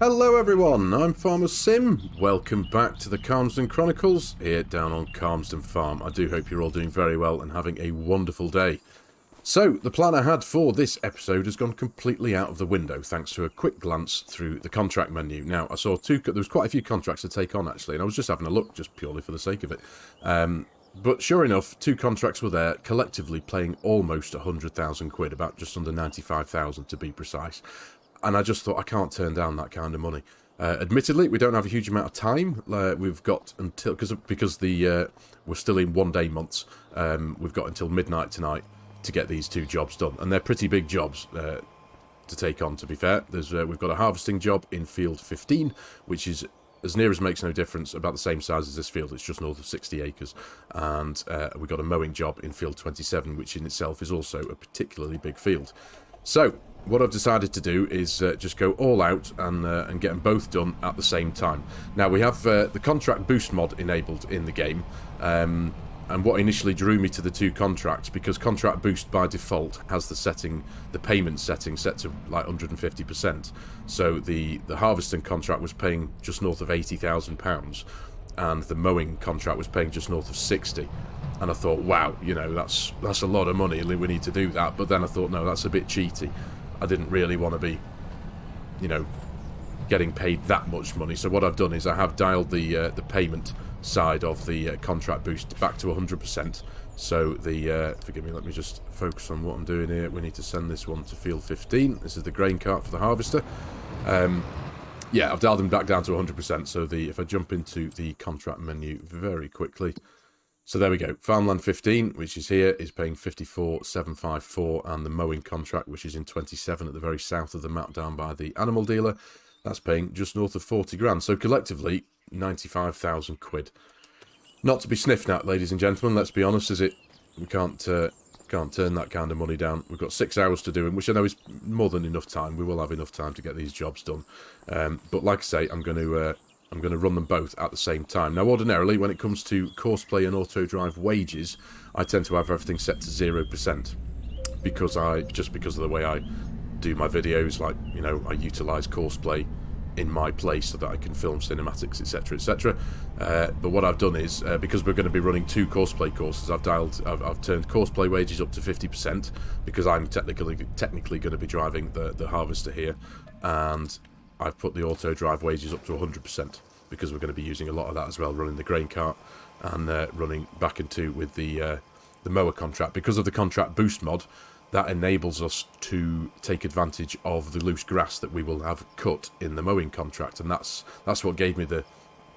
Hello everyone, I'm FARMERSIM. Welcome back to the Calmsden Chronicles here down on Calmsden Farm. I do hope you're all doing very well and having a wonderful day. So, the plan I had for this episode has gone completely out of the window thanks to a quick glance through the contract menu. Now, I saw there was quite a few contracts to take on actually, and I was just having a look just purely for the sake of it. But sure enough, 2 contracts were there, collectively paying almost 100,000 quid, about just under 95,000 to be precise. And I just thought, I can't turn down that kind of money. Admittedly, we don't have a huge amount of time. We've got until, because we're still in one-day months, we've got until midnight tonight to get these 2 jobs done. And they're pretty big jobs to take on, to be fair. We've got a harvesting job in field 15, which is, as near as makes no difference, about the same size as this field. It's just north of 60 acres. And we've got a mowing job in field 27, which in itself is also a particularly big field. So, what I've decided to do is just go all out and get them both done at the same time. Now, we have the contract boost mod enabled in the game, and what initially drew me to the 2 contracts, because contract boost by default has the payment setting set to like 150%. So the harvesting contract was paying just north of £80,000, and the mowing contract was paying just north of 60. And I thought, wow, you know, that's a lot of money, we need to do that. But then I thought, no, that's a bit cheaty. I didn't really want to be, you know, getting paid that much money. So what I've done is I have dialed the payment side of the contract boost back to 100%. So forgive me, let me just focus on what I'm doing here. We need to send this one to field 15. This is the grain cart for the harvester. Yeah, I've dialed them back down to 100%. So if I jump into the contract menu very quickly. So there we go. Farmland 15, which is here, is paying 54,754, and the mowing contract, which is in 27 at the very south of the map down by the animal dealer, that's paying just north of 40 grand. So collectively, 95,000 quid. Not to be sniffed at, ladies and gentlemen. Let's be honest, is it? We can't turn that kind of money down. We've got 6 hours to do it, which I know is more than enough time. We will have enough time to get these jobs done. But like I say, I'm going to run them both at the same time. Now, ordinarily, when it comes to Courseplay and auto drive wages, I tend to have everything set to 0%, because of the way I do my videos. Like, you know, I utilise Courseplay in my place so that I can film cinematics, etc., etc. But what I've done is, because we're going to be running 2 Courseplay courses, I've turned Courseplay wages up to 50%, because I'm technically going to be driving the harvester here, and I've put the auto drive wages up to 100%, because we're going to be using a lot of that as well, running the grain cart and running back into with the mower contract. Because of the contract boost mod, that enables us to take advantage of the loose grass that we will have cut in the mowing contract, and that's what gave me the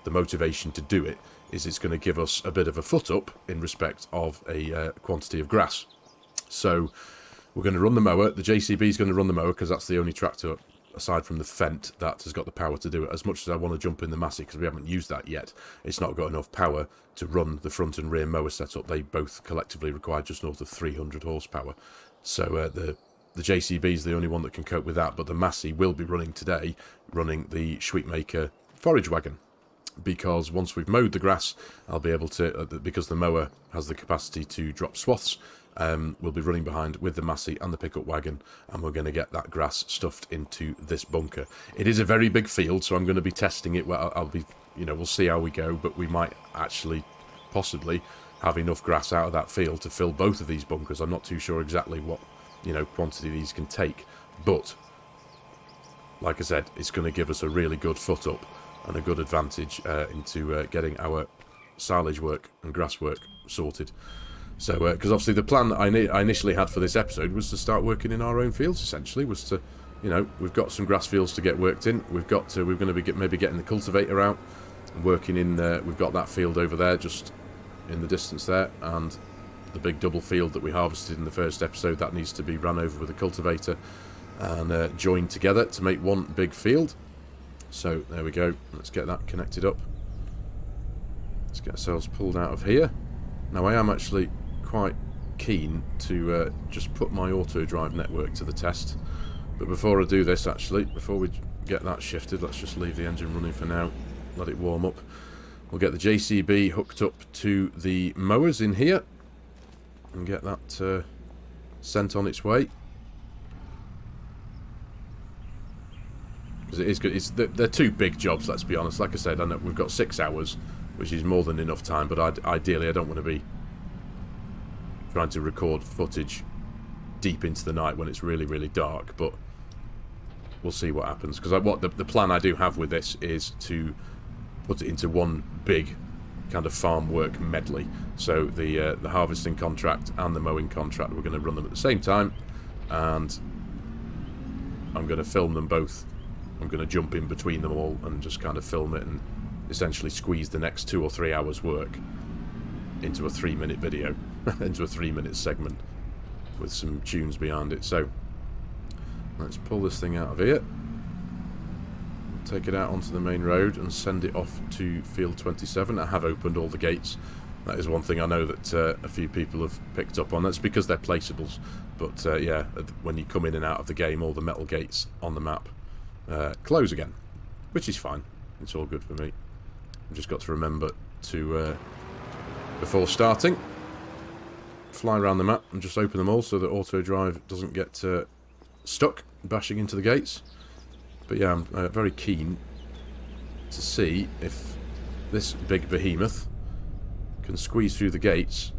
motivation to do it. Is it's going to give us a bit of a foot up in respect of a quantity of grass. So we're going to run the mower. The JCB is going to run the mower, because that's the only tractor aside from the Fent that has got the power to do it. As much as I want to jump in the Massey, because we haven't used that yet, it's not got enough power to run the front and rear mower setup. They both collectively require just north of 300 horsepower. So the JCB is the only one that can cope with that, but the Massey will be running today, running the Sweetmaker forage wagon, because once we've mowed the grass, I'll be able to, because the mower has the capacity to drop swaths, we'll be running behind with the Massey and the pickup wagon, and we're going to get that grass stuffed into this bunker. It is a very big field, so I'm going to be testing it. Well, we'll see how we go, but we might actually possibly have enough grass out of that field to fill both of these bunkers. I'm not too sure exactly what, quantity these can take, but like I said, it's going to give us a really good foot up and a good advantage into getting our silage work and grass work sorted. So, because obviously the plan I initially had for this episode was to start working in our own fields. Essentially, was to, we've got some grass fields to get worked in. We're going to be maybe getting the cultivator out, and working in. We've got that field over there, just in the distance there, and the big double field that we harvested in the first episode, that needs to be run over with a cultivator and joined together to make one big field. So there we go. Let's get that connected up. Let's get ourselves pulled out of here. Now I am actually quite keen to just put my auto drive network to the test, but before I do this, actually, before we get that shifted, let's just leave the engine running for now, let it warm up. We'll get the JCB hooked up to the mowers in here and get that sent on its way, because because it is good. They're two big jobs, let's be honest. Like I said, I know we've got 6 hours, which is more than enough time, but ideally I don't want to be trying to record footage deep into the night when it's really, really dark, but we'll see what happens. Because the plan I do have with this is to put it into one big kind of farm work medley. So the harvesting contract and the mowing contract, we're going to run them at the same time, and I'm going to film them both. I'm going to jump in between them all and just kind of film it and essentially squeeze the next 2 or 3 hours work into a 3-minute video, into a 3-minute segment with some tunes behind it. So let's pull this thing out of here, take it out onto the main road and send it off to field 27. I have opened all the gates. That is one thing I know that a few people have picked up on. That's because they're placeables, but yeah, when you come in and out of the game, all the metal gates on the map close again, which is fine. It's all good for me. I've just got to remember to before starting, fly around the map and just open them all so that auto drive doesn't get stuck bashing into the gates. But yeah, I'm very keen to see if this big behemoth can squeeze through the gates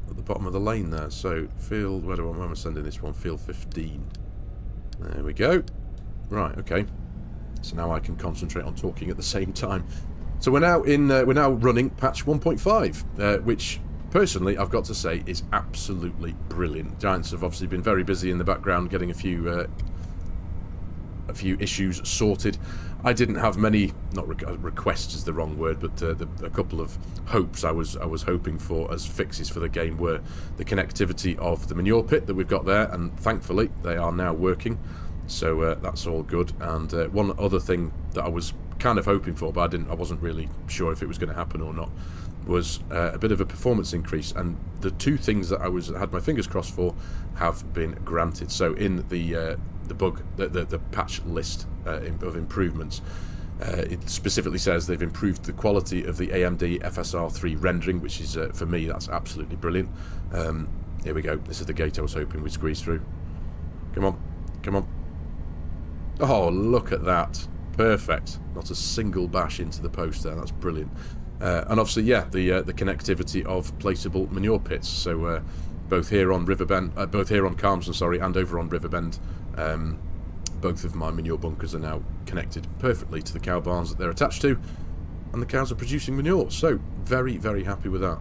at the bottom of the lane there. So field, where am I sending this one? Field 15. There we go. Right, okay. So now I can concentrate on talking at the same time. So we're now running patch 1.5, which personally I've got to say is absolutely brilliant. Giants have obviously been very busy in the background getting a few issues sorted. I didn't have many, not requests is the wrong word, but a couple of hopes I was hoping for as fixes for the game were the connectivity of the manure pit that we've got there, and thankfully they are now working. So that's all good. And one other thing that I was kind of hoping for, but I wasn't really sure if it was going to happen or not, was a bit of a performance increase. And the two things that I had my fingers crossed for have been granted. So in the patch list of improvements, it specifically says they've improved the quality of the AMD FSR3 rendering, which is for me that's absolutely brilliant. Here we go. This is the gate I was hoping we'd squeeze through. Come on, come on. Oh, look at that. Perfect. Not a single bash into the post there. That's brilliant. And obviously, yeah, the connectivity of placeable manure pits. So both here on Riverbend, both here on Calmsden, sorry, and over on Riverbend, both of my manure bunkers are now connected perfectly to the cow barns that they're attached to, and the cows are producing manure. So very, very happy with that.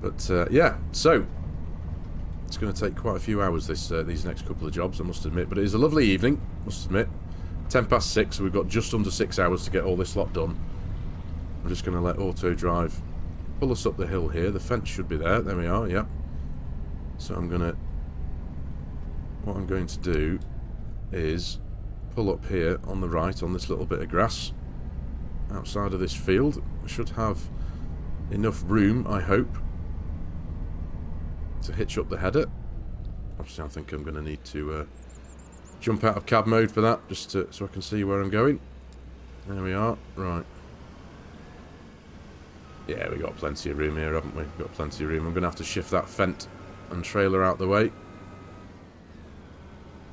But yeah, so it's going to take quite a few hours these next couple of jobs, I must admit. But it is a lovely evening, must admit. 6:10, so we've got just under 6 hours to get all this lot done. I'm just going to let auto drive pull us up the hill here. The fence should be there. There we are, yeah. So what I'm going to do is pull up here on the right on this little bit of grass outside of this field. I should have enough room, I hope, to hitch up the header. Obviously I think I'm going to need to jump out of cab mode for that, just so I can see where I'm going. There we are, right. Yeah, we got plenty of room here, haven't we? Got plenty of room. I'm going to have to shift that Fendt and trailer out the way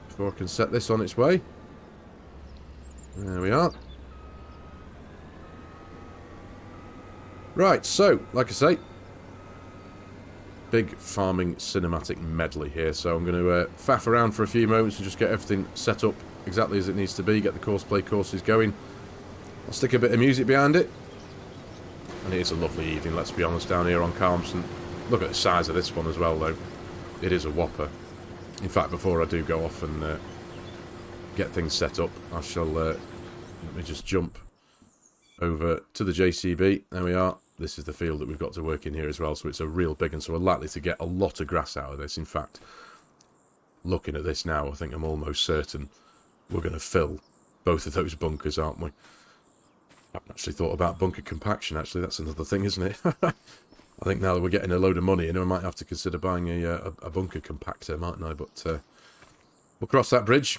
before I can set this on its way. There we are. Right, so, like I say, big farming cinematic medley here. So I'm going to faff around for a few moments and just get everything set up exactly as it needs to be, get the courseplay courses going. I'll stick a bit of music behind it. And it is a lovely evening, let's be honest, down here on Calmsden. Look at the size of this one as well, though. It is a whopper. In fact, before I do go off and get things set up, I shall, let me just jump over to the JCB. There we are. This is the field that we've got to work in here as well, so it's a real big one, so we're likely to get a lot of grass out of this. In fact, looking at this now, I think I'm almost certain we're going to fill both of those bunkers, aren't we? I haven't actually thought about bunker compaction, actually. That's another thing, isn't it? I think now that we're getting a load of money in, I might have to consider buying a bunker compactor, mightn't I? But we'll cross that bridge.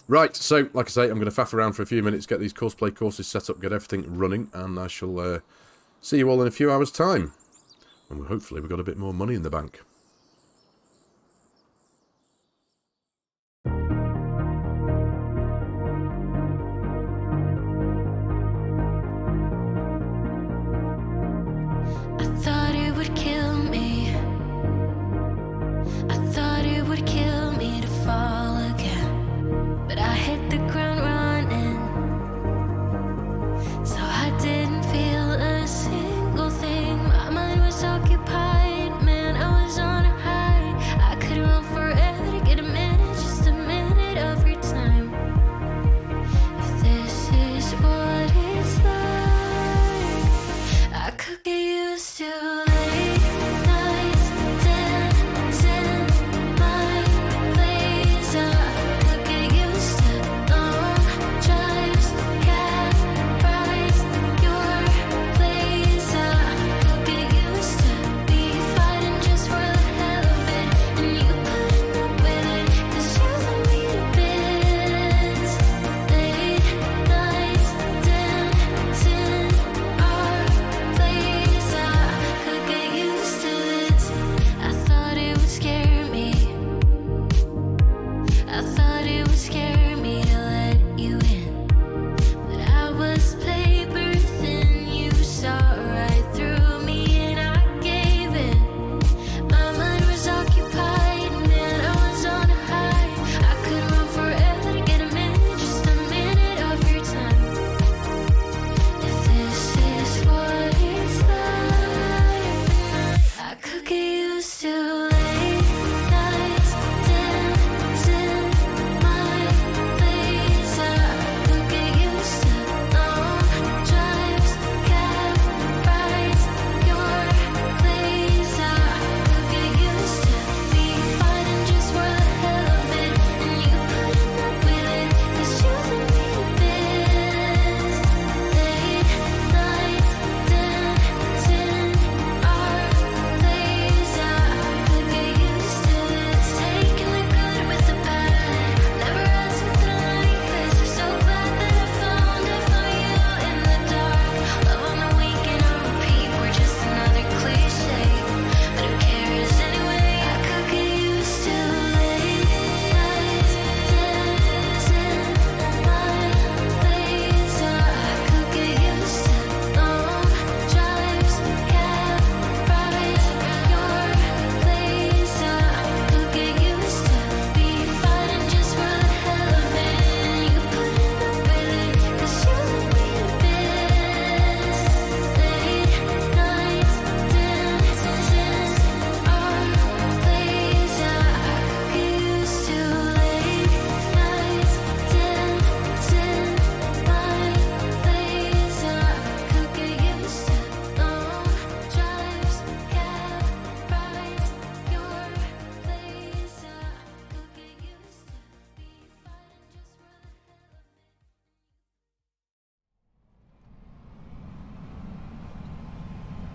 Right, so, like I say, I'm going to faff around for a few minutes, get these courseplay courses set up, get everything running, and I shall see you all in a few hours' time. And hopefully we've got a bit more money in the bank.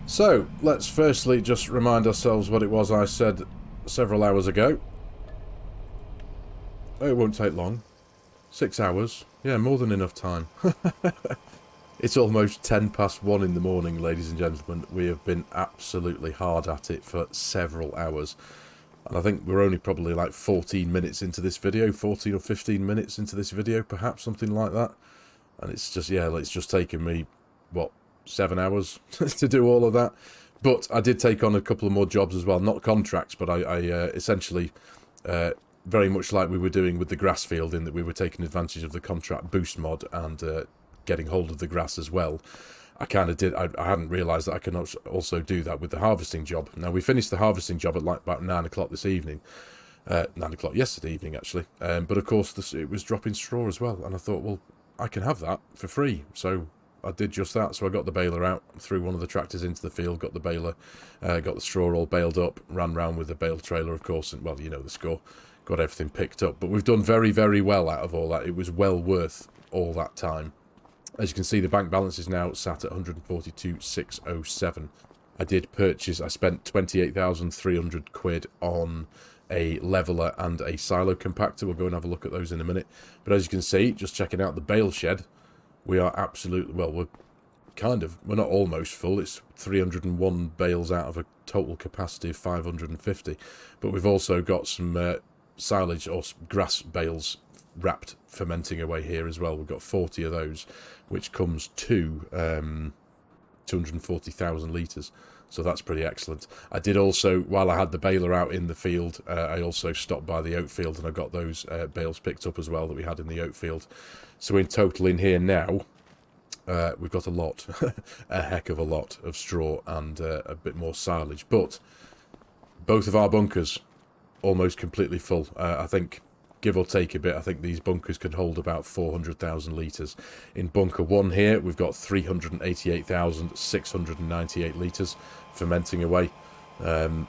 So, let's firstly just remind ourselves what it was I said several hours ago. Oh, it won't take long. 6 hours. Yeah, more than enough time. It's almost 1:10 in the morning, ladies and gentlemen. We have been absolutely hard at it for several hours. And I think we're only probably like 14 minutes into this video, 14 or 15 minutes into this video, perhaps, something like that. And it's just, yeah, it's just taken me, what, 7 hours to do all of that. But I did take on a couple of more jobs as well, not contracts, but I essentially, very much like we were doing with the grass field, in that we were taking advantage of the contract boost mod and getting hold of the grass as well. I kind of did. I hadn't realised that I can also do that with the harvesting job. Now, we finished the harvesting job at like about 9 o'clock this evening. 9 o'clock yesterday evening, actually. But of course, it was dropping straw as well. And I thought, well, I can have that for free. So I did just that. So I got the baler out, threw one of the tractors into the field, got the baler, got the straw all baled up, ran round with the bale trailer, of course. And, well, you know the score. Got everything picked up. But we've done very, very well out of all that. It was well worth all that time. As you can see, the bank balance is now sat at 142,607. I did purchase, I spent 28,300 quid on a leveler and a silo compactor. We'll go and have a look at those in a minute. But as you can see, just checking out the bale shed, we are absolutely, well, we're not almost full. It's 301 bales out of a total capacity of 550. But we've also got some silage or grass bales wrapped fermenting away here as well. We've got 40 of those, which comes to 240,000 litres. So that's pretty excellent. I did also, while I had the baler out in the field, I also stopped by the oat field and I got those bales picked up as well that we had in the oat field. So in total in here now, we've got a lot, a heck of a lot of straw and a bit more silage. But both of our bunkers almost completely full. I think, give or take a bit, I think these bunkers can hold about 400,000 litres. In bunker 1 here, we've got 388,698 litres fermenting away. Currently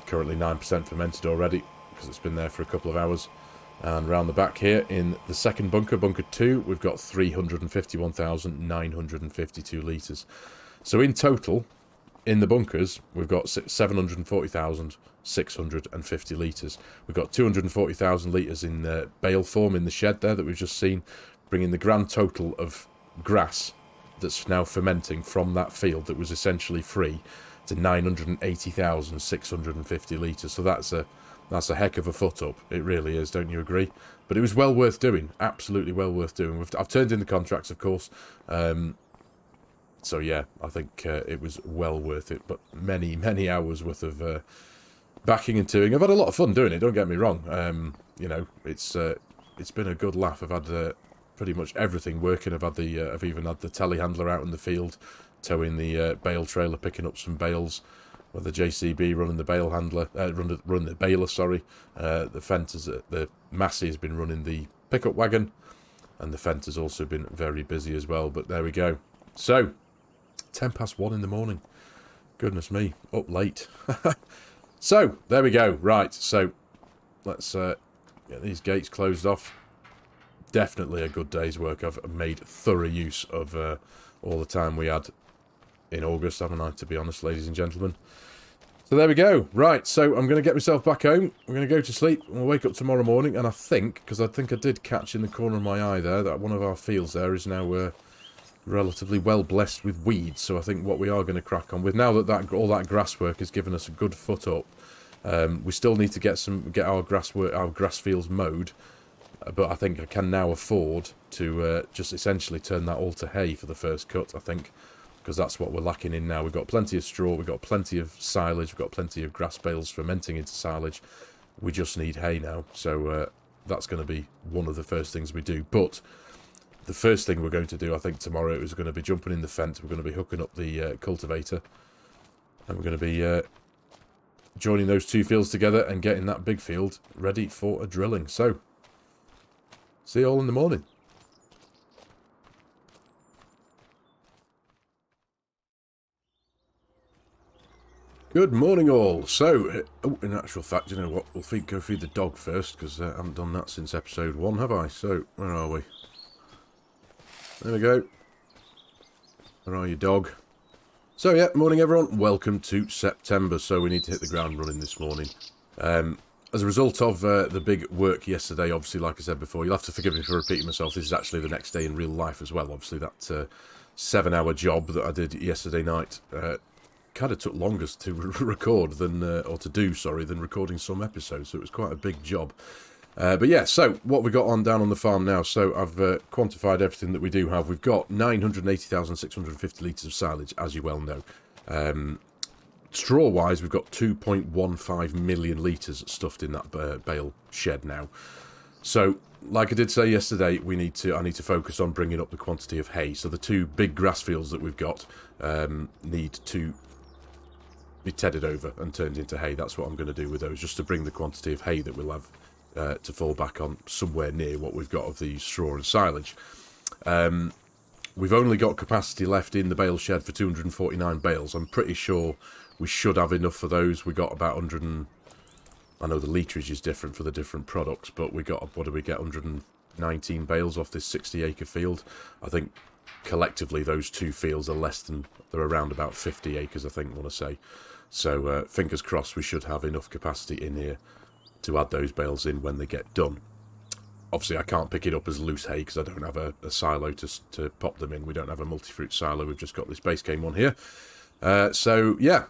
9% fermented already, because it's been there for a couple of hours. And round the back here, in the second bunker, bunker 2, we've got 351,952 litres. So in total, in the bunkers, we've got 740,650 litres. We've got 240,000 litres in bale form in the shed there that we've just seen, bringing the grand total of grass that's now fermenting from that field that was essentially free to 980,650 litres. So that's a heck of a foot up. It really is, don't you agree? But it was well worth doing. Absolutely well worth doing. I've turned in the contracts, of course. So yeah, I think it was well worth it, but many, many hours worth of backing and toing. I've had a lot of fun doing it, don't get me wrong. You know, it's been a good laugh. I've had pretty much everything working. I've even had the telehandler out in the field, towing the bale trailer, picking up some bales, with the JCB running the bale handler, running the baler, sorry. The Fenter's, the Massey has been running the pickup wagon, and the Fenter's also been very busy as well, but there we go. So, 1:10 in the morning. Goodness me, up late. So, there we go. Right, so let's get these gates closed off. Definitely a good day's work. I've made thorough use of all the time we had in August, haven't I, to be honest, ladies and gentlemen. So there we go. Right, so I'm going to get myself back home. I'm going to go to sleep. I'll wake up tomorrow morning, and I think I did catch in the corner of my eye there that one of our fields there is now relatively well blessed with weeds. So I think what we are going to crack on with, now that all that grass work has given us a good foot up, we still need to get our grass fields mowed. But I think I can now afford to just essentially turn that all to hay for the first cut, I think, because that's what we're lacking in now. We've got plenty of straw, we've got plenty of silage, we've got plenty of grass bales fermenting into silage. We just need hay now, so that's going to be one of the first things we do. But the first thing we're going to do, I think, tomorrow is going to be jumping in the fence. We're going to be hooking up the cultivator, and we're going to be joining those two fields together and getting that big field ready for a drilling. So, see you all in the morning. Good morning, all. So, in actual fact, you know what? We'll go feed the dog first, because I haven't done that since episode 1, have I? So, where are we? There we go. Where are you, dog? So yeah, morning everyone, welcome to September. So we need to hit the ground running this morning. As a result of the big work yesterday, obviously, like I said before, you'll have to forgive me for repeating myself, this is actually the next day in real life as well. Obviously that 7-hour job that I did yesterday night kind of took longer to record than, or to do, sorry, than recording some episodes, so it was quite a big job. But yeah, so what we got on down on the farm now, so I've quantified everything that we do have. We've got 980,650 litres of silage, as you well know. Straw-wise, we've got 2.15 million litres stuffed in that bale shed now. So, like I did say yesterday, I need to focus on bringing up the quantity of hay. So the two big grass fields that we've got need to be tedded over and turned into hay. That's what I'm going to do with those, just to bring the quantity of hay that we'll have to fall back on somewhere near what we've got of the straw and silage. We've only got capacity left in the bale shed for 249 bales. I'm pretty sure we should have enough for those. We got about 100 and... I know the litrage is different for the different products, but we got, what did we get, 119 bales off this 60-acre field. I think collectively those two fields are less than... they're around about 50 acres, I think, I want to say. So fingers crossed we should have enough capacity in here to add those bales in when they get done. Obviously, I can't pick it up as loose hay because I don't have a silo to pop them in. We don't have a multi-fruit silo. We've just got this base game one here. So, yeah,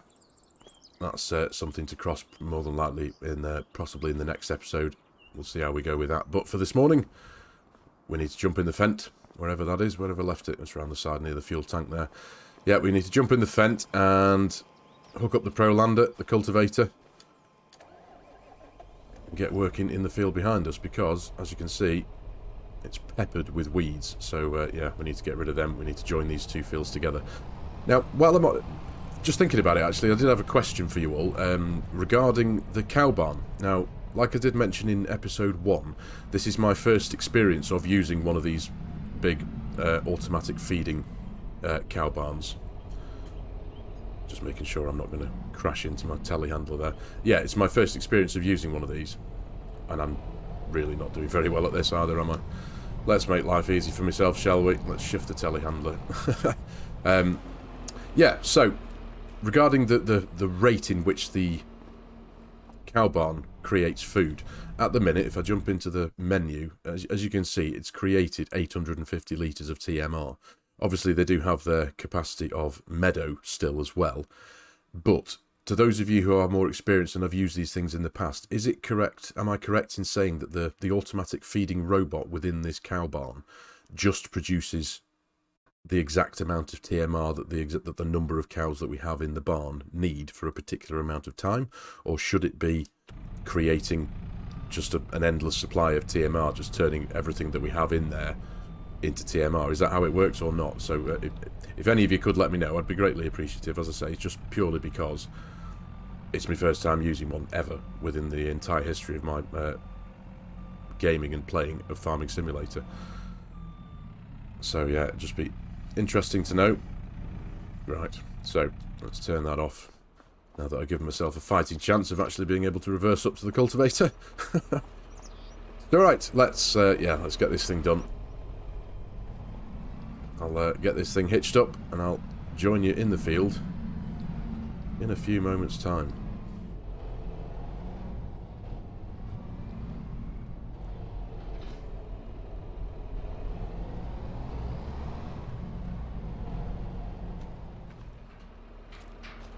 that's something to cross more than likely in possibly in the next episode. We'll see how we go with that. But for this morning, we need to jump in the fent, wherever that is, wherever I left it. It's around the side near the fuel tank there. Yeah, we need to jump in the fent and hook up the Prolander, the cultivator, get working in the field behind us because, as you can see, it's peppered with weeds. So yeah, we need to get rid of them. We need to join these two fields together. Now, while I'm just thinking about it, actually, I did have a question for you all regarding the cow barn. Now, like I did mention in episode 1, this is my first experience of using one of these big automatic feeding cow barns. Just making sure I'm not going to crash into my telehandler there. Yeah, it's my first experience of using one of these. And I'm really not doing very well at this either, am I? Let's make life easy for myself, shall we? Let's shift the telehandler. Yeah, so, regarding the rate in which the cow barn creates food, at the minute, if I jump into the menu, as you can see, it's created 850 litres of TMR. Obviously, they do have their capacity of meadow still as well. But to those of you who are more experienced and have used these things in the past, is it correct, am I correct in saying that the automatic feeding robot within this cow barn just produces the exact amount of TMR that the number of cows that we have in the barn need for a particular amount of time? Or should it be creating just an endless supply of TMR, just turning everything that we have in there into TMR? Is that how it works or not? So if any of you could let me know, I'd be greatly appreciative. As I say, it's just purely because it's my first time using one ever within the entire history of my gaming and playing of Farming Simulator. So yeah, it'd just be interesting to know. Right, so let's turn that off now that I've given myself a fighting chance of actually being able to reverse up to the cultivator. Alright, let's get this thing done. I'll get this thing hitched up and I'll join you in the field in a few moments' time.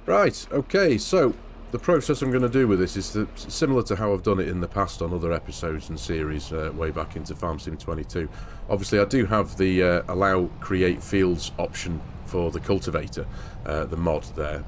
Right, okay, so the process I'm going to do with this is similar to how I've done it in the past on other episodes and series way back into FARMERSIM 22. Obviously, I do have the allow create fields option for the cultivator, the mod there,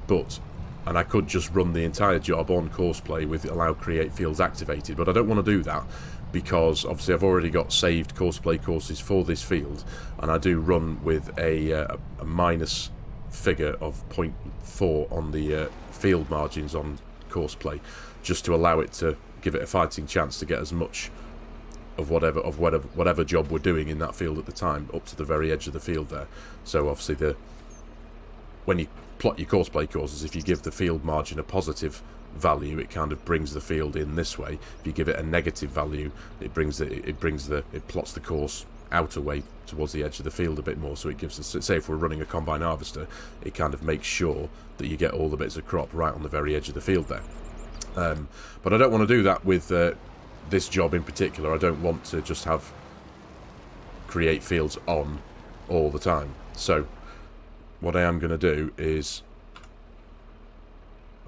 and I could just run the entire job on courseplay with allow create fields activated, but I don't want to do that because obviously I've already got saved courseplay courses for this field, and I do run with a minus figure of 0.4 on the field margins on courseplay, just to allow it to give it a fighting chance to get as much of whatever job we're doing in that field at the time up to the very edge of the field there. So obviously when you plot your courseplay courses, if you give the field margin a positive value, it kind of brings the field in this way. If you give it a negative value, it plots the course outer way towards the edge of the field a bit more, so it gives us, say if we're running a combine harvester, it kind of makes sure that you get all the bits of crop right on the very edge of the field there. But I don't want to do that with this job in particular. I don't want to just have create fields on all the time. So what I am going to do is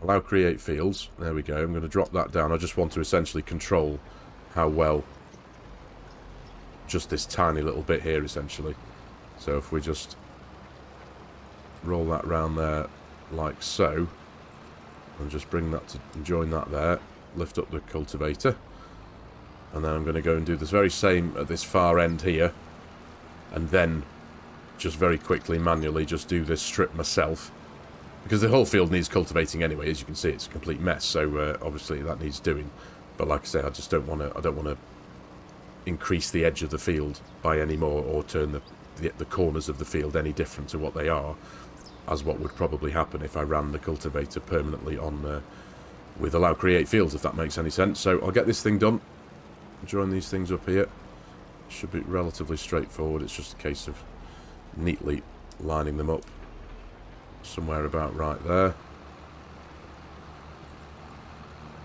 allow create fields. There we go. I'm going to drop that down. I just want to essentially control how well just this tiny little bit here essentially. So if we just roll that round there like so, and just bring that to join that there, lift up the cultivator, and then I'm going to go and do this very same at this far end here, and then just very quickly manually just do this strip myself, because the whole field needs cultivating anyway. As you can see, it's a complete mess, so obviously that needs doing. But like I say, I just don't want to increase the edge of the field by any more, or turn the corners of the field any different to what they are, as what would probably happen if I ran the cultivator permanently on with allow create fields, if that makes any sense. So I'll get this thing done, join these things up here. Should be relatively straightforward. It's just a case of neatly lining them up somewhere about right there.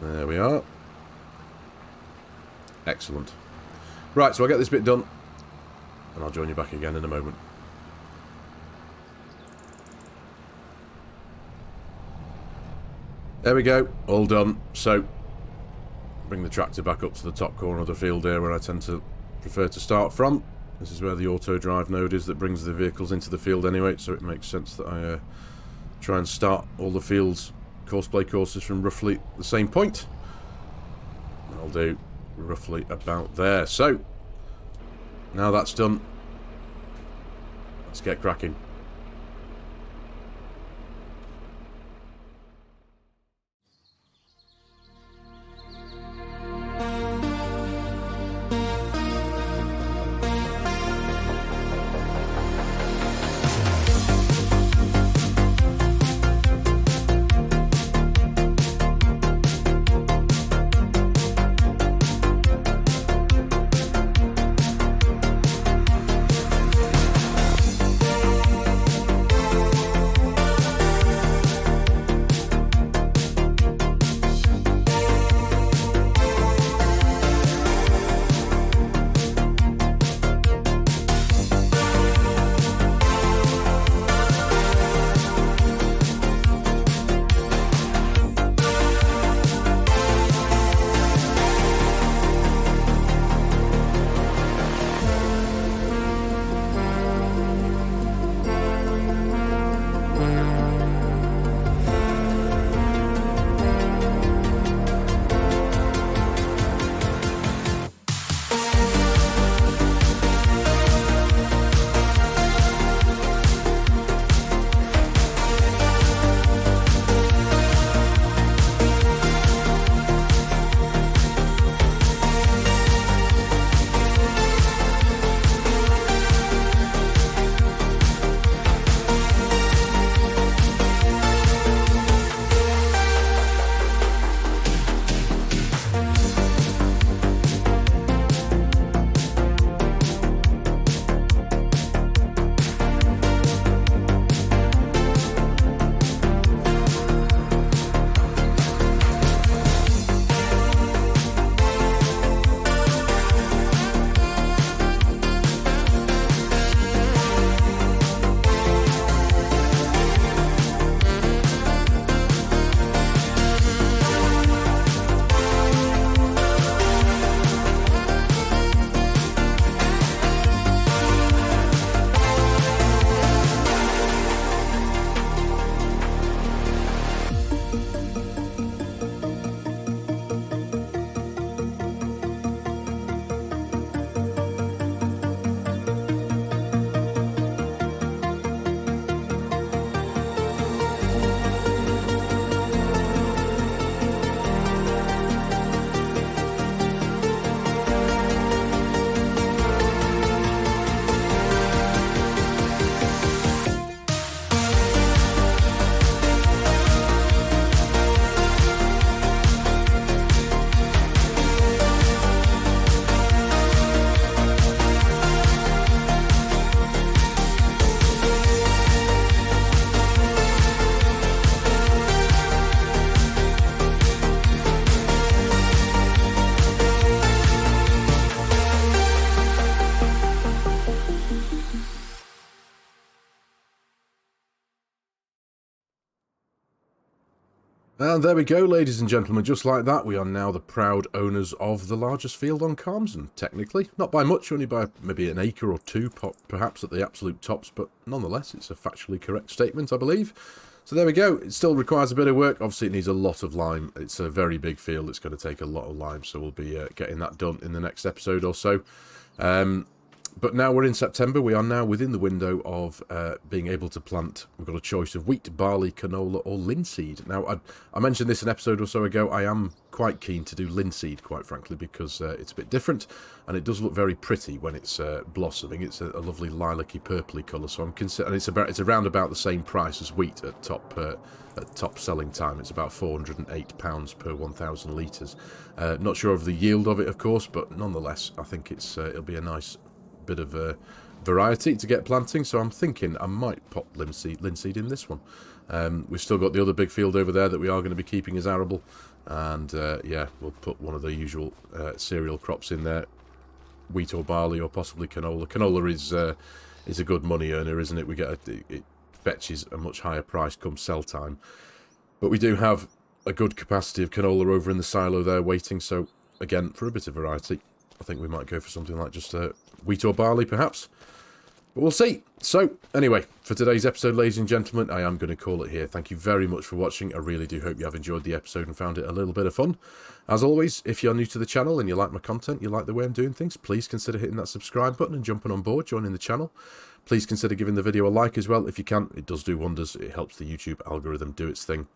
There we are. Excellent. Right, so I'll get this bit done, and I'll join you back again in a moment. There we go, all done. So, bring the tractor back up to the top corner of the field here, where I tend to prefer to start from. This is where the auto drive node is that brings the vehicles into the field anyway, so it makes sense that I try and start all the fields, courseplay courses, from roughly the same point. And I'll do roughly about there. So now that's done, let's get cracking. And there we go, ladies and gentlemen, just like that, we are now the proud owners of the largest field on Calmsden, technically. Not by much, only by maybe an acre or two, perhaps at the absolute tops, but nonetheless, it's a factually correct statement, I believe. So there we go. It still requires a bit of work. Obviously, it needs a lot of lime. It's a very big field. It's going to take a lot of lime, so we'll be getting that done in the next episode or so. But now we're in September. We are now within the window of being able to plant. We've got a choice of wheat, barley, canola or linseed. Now, I mentioned this an episode or so ago. I am quite keen to do linseed, quite frankly, because it's a bit different. And it does look very pretty when it's blossoming. It's a lovely lilac-y, purpley colour. So I'm considering, and it's around about the same price as wheat at top selling time. It's about £408 per 1,000 litres. Not sure of the yield of it, of course, but nonetheless, I think it'll be a nice bit of variety to get planting, so I'm thinking I might pop linseed in this one. We've still got the other big field over there that we are going to be keeping as arable, and yeah, we'll put one of the usual cereal crops in there, wheat or barley or possibly canola. Canola is a good money earner, isn't it? It fetches a much higher price come sell time, but we do have a good capacity of canola over in the silo there waiting, so again, for a bit of variety, I think we might go for something like just wheat or barley, perhaps. But we'll see. So, anyway, for today's episode, ladies and gentlemen, I am going to call it here. Thank you very much for watching. I really do hope you have enjoyed the episode and found it a little bit of fun. As always, if you're new to the channel and you like my content, you like the way I'm doing things, please consider hitting that subscribe button and jumping on board, joining the channel. Please consider giving the video a like as well if you can. It does do wonders. It helps the YouTube algorithm do its thing.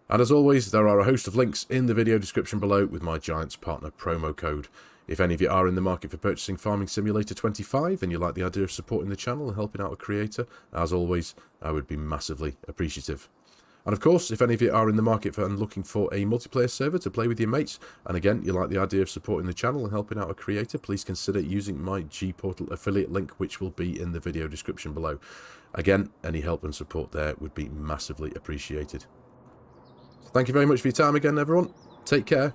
And as always, there are a host of links in the video description below with my Giants Partner promo code. If any of you are in the market for purchasing Farming Simulator 25 and you like the idea of supporting the channel and helping out a creator, as always, I would be massively appreciative. And of course, if any of you are in the market for and looking for a multiplayer server to play with your mates, and again, you like the idea of supporting the channel and helping out a creator, please consider using my G-Portal affiliate link, which will be in the video description below. Again, any help and support there would be massively appreciated. Thank you very much for your time again, everyone. Take care,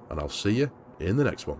and I'll see you in the next one.